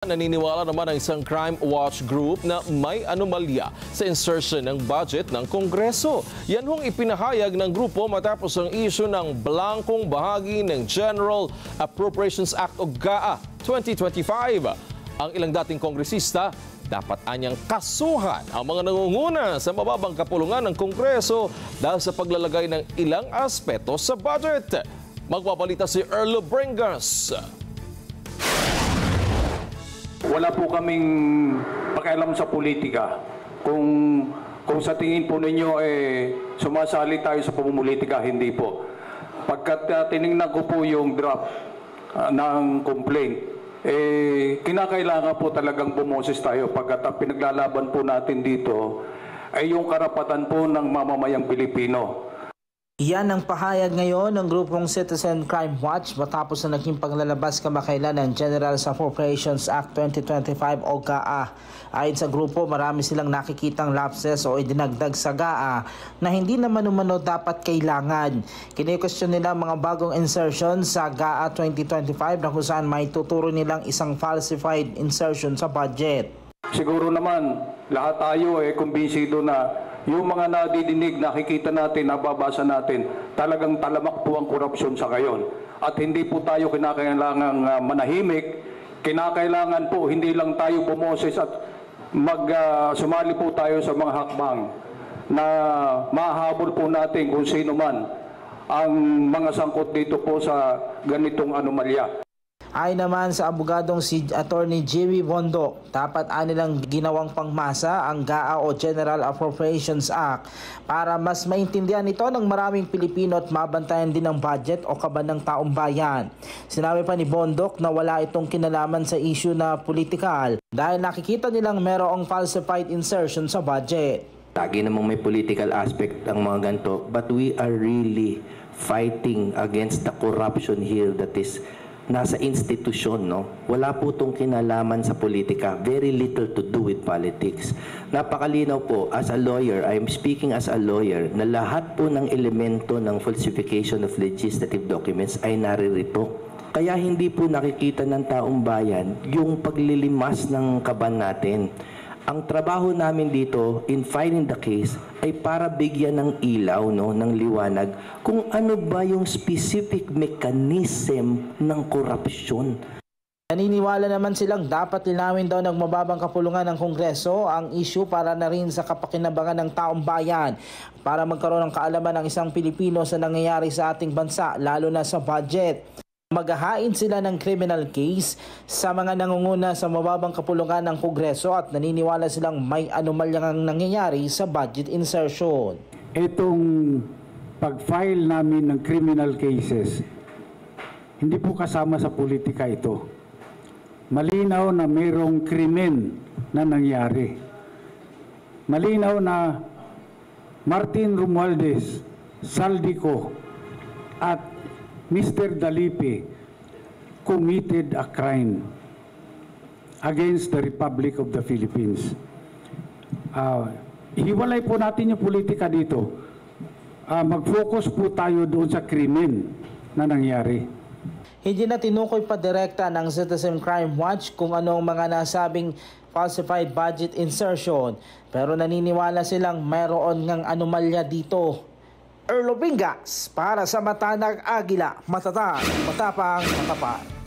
Naniniwala naman ang isang crime watch group na may anomalya sa insertion ng budget ng Kongreso. Yan hong ipinahayag ng grupo matapos ang issue ng blankong bahagi ng General Appropriations Act o GAA 2025. Ang ilang dating kongresista dapat anyang kasuhan ang mga nangunguna sa mababang kapulungan ng Kongreso dahil sa paglalagay ng ilang aspeto sa budget. Magbabalita si Erlo Bringas. Wala po kaming pakialam sa politika. Kung sa tingin po ninyo sumasali tayo sa pamumulitika, hindi po. Pagkat tinignan ko po yung draft ng complaint, kinakailangan po talagang bumoses tayo pagkat pinaglalaban po natin dito ay yung karapatan po ng mamamayang Pilipino. Iyan ang pahayag ngayon ng grupong Citizen Crime Watch matapos na naging paglalabas kamakailan ng General Appropriations Act 2025 o GAA. Ayon sa grupo, marami silang nakikitang lapses o idinagdag sa GAA na hindi naman umano dapat kailangan. Kini-question nila mga bagong insertion sa GAA 2025 na kung saan may tuturo nilang isang falsified insertion sa budget. Siguro naman lahat tayo kumbinsido na yung mga nadidinig, nakikita natin, nababasa natin, talagang talamak po ang korupsyon sa ngayon. At hindi po tayo kinakailangang manahimik, kinakailangan po hindi lang tayo bumoses at sumali po tayo sa mga hakbang na mahahabol po natin kung sino man ang mga sangkot dito po sa ganitong anomalya. Ay naman sa abogadong si Attorney Jimmy Bondok, dapat anilang ginawang pangmasa ang GAA o General Appropriations Act para mas maintindihan ito ng maraming Pilipino at mabantayan din ang budget o kaban ng taong bayan. Sinabi pa ni Bondok na wala itong kinalaman sa issue na politikal dahil nakikita nilang merong falsified insertion sa budget. Lagi namang may political aspect ang mga ganito, but we are really fighting against the corruption here that is nasa institusyon, no? Wala po itong kinalaman sa politika. Very little to do with politics. Napakalinaw po, as a lawyer, I am speaking as a lawyer, na lahat po ng elemento ng falsification of legislative documents ay naririto. Kaya hindi po nakikita ng taong bayan yung paglilimas ng kaban natin. Ang trabaho namin dito in filing the case ay para bigyan ng ilaw, no, ng liwanag kung ano ba yung specific mechanism ng korupsyon. Naniniwala naman silang dapat linawin daw ng mababang kapulungan ng Kongreso ang issue para na rin sa kapakinabangan ng taong bayan para magkaroon ng kaalaman ng isang Pilipino sa nangyayari sa ating bansa lalo na sa budget. Maghahain sila ng criminal case sa mga nangunguna sa mababang kapulungan ng Kongreso at naniniwala silang may anomalyang nangyayari sa budget insertion. Itong pag-file namin ng criminal cases, hindi po kasama sa politika ito. Malinaw na mayroong krimen na nangyari. Malinaw na Martin Romualdez, Saldico at Mr. Dalipe committed a crime against the Republic of the Philippines. Hiwalay po natin yung politika dito. Mag-focus po tayo doon sa krimen na nangyari. Hindi na tinukoy pa direkta ng Citizen Crime Watch kung anong mga nasabing falsified budget insertion, pero naniniwala silang mayroon ngang anomalya dito. Erlo Bringas para sa Mata ng Agila, matatag, matapang, matapat.